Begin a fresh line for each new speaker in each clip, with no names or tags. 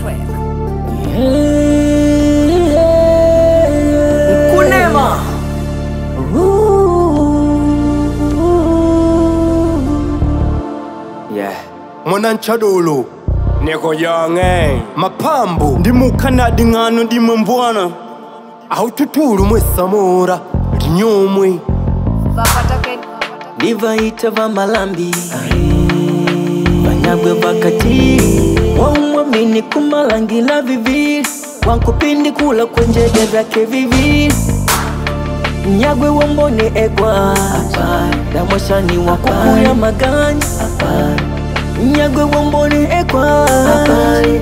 track.
Kunema.
Yeah.
Mwananchadolo
Niko yange
mapambo
ndi mukanadi ngano ndi mbwana
aututulu mwe samora linyomwe
Vapatake.
Divaita va malambi Banyagwe vakati Waumwamini kumalangila viviri Wankupindi kula kwenjede vyake viviri Nyagwe wambone egwa Damoshani wakukuya maganya Nyagwe wambone egwa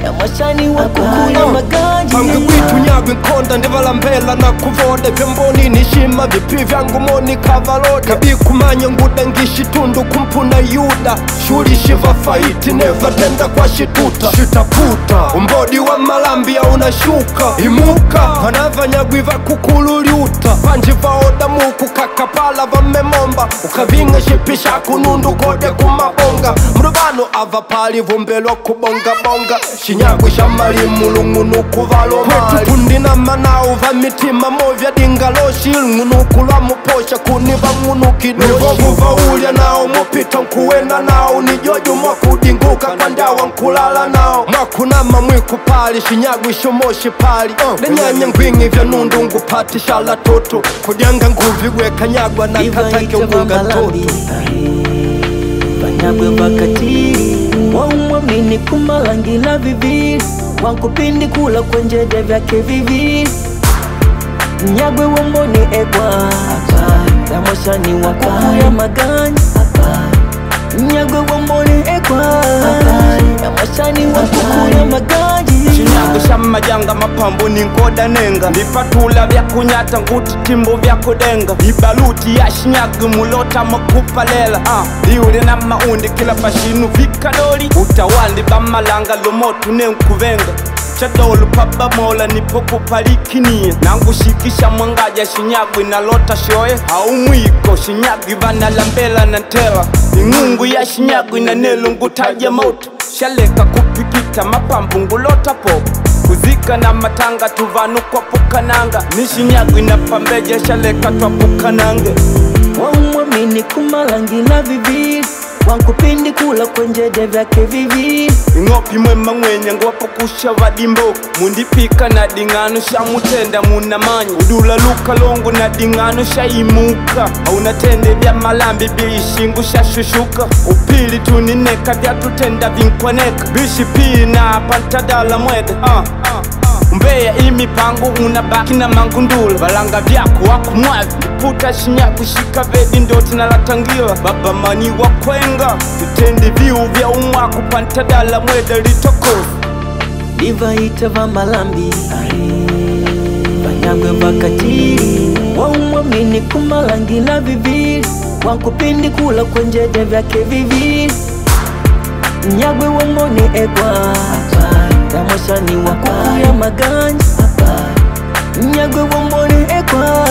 Damoshani wakukuya maganya
Pange witu nyagwe nkonda ndivala mbela na kuvode Vyamboni nishima vipi vyangu moni kavalode Kabi kumanya nguda ngishitundu kumpuna yuda Shuri shiva faiti neva tenda kwa shituta Shitaputa umbodi wa malambi ya unashuka Imuka vanava nyagwe vakukululiuta Panji vaoda muku kakapala vamemomba Ukavinga shipisha kunundu kode kumabonga Mrubano ava pali vumbelo kubonga bonga Shinyagwe shamali mulungu nukuvalo mali Kundi na manao va mitima movya dingaloshi Ngunuku la muposha kuniva ngunu kidoshi Nivovu vaulya nao mupita nkuwena nao Nijoju mwakudinguka pandawa nkulala nao Mwakunama mwiku pali Shinyagwe shomoshi pali Nenyanya ngwingi vya nundu ngupati shala toto Kudyanga nguvigwe kanyagwa na katake ngunga toto
Banyagwe vakati Waumwamini kumalangila viviri Wankupindi kula kwenjede vyake viviri Nyagwe wambone egwa Damoshani wakukuya maganya Nyagwe wambone egwa Damoshani wakukuya maganya
Shinyagwe shamajanga mapambo ninkoda nenga Vipatula vya kunyata nguti timbo vya kudenga Ibaluti ya shinyagwe mulota makupalela Liule na maundi kila pashinu vikadoli Utawandi bamalanga lomotu nenkuvenga Chadolu papa mola nipo kupalikinie Nangu shikisha mwangaja Shinyagwe na lota shoye Haumwiko Shinyagwe vana lambela na ntela Ingungu ya Shinyagwe na nelu ngutaja moto Shaleka kupikita mapambu ngulota popo Kuzika na matanga tuvanu kwa pukananga Nishinyagwe na pambeja shaleka twa pukanange
Waumwamini kumalangila viviri Wankupindi kula kwenjede vyake viviri
Ngopi mwema mwenye ngwapo kusha vadimbo Mundipika na dingano sha mutenda munamanyi Udula luka longu na dingano sha imuka Aunatende vya malambi biishingu sha shushuka Upili tunineka vya tutenda vinkwaneka Bishi pii na pantadala mwede Mbeya imipango unabaki na mangundula Balanga vyako wakumwavi Puta Shinyagwe shika vedi ndoti na latangila Baba mani wakwenga Tutende viu vya umwaku pantadala mwede litokosi
Divaita va malambi Banyagwe vakati Waumwamini kumalangila viviri Wankupindi kula kwenjede vyake viviri Nyagwe wambone egwa Damoshani wakukuya maganya Nyagwe wambone egwa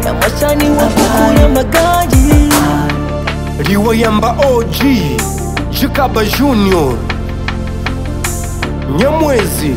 Damoshani wakukuya maganya
Liwa yamba OG Jikaba Junior Nyamwezi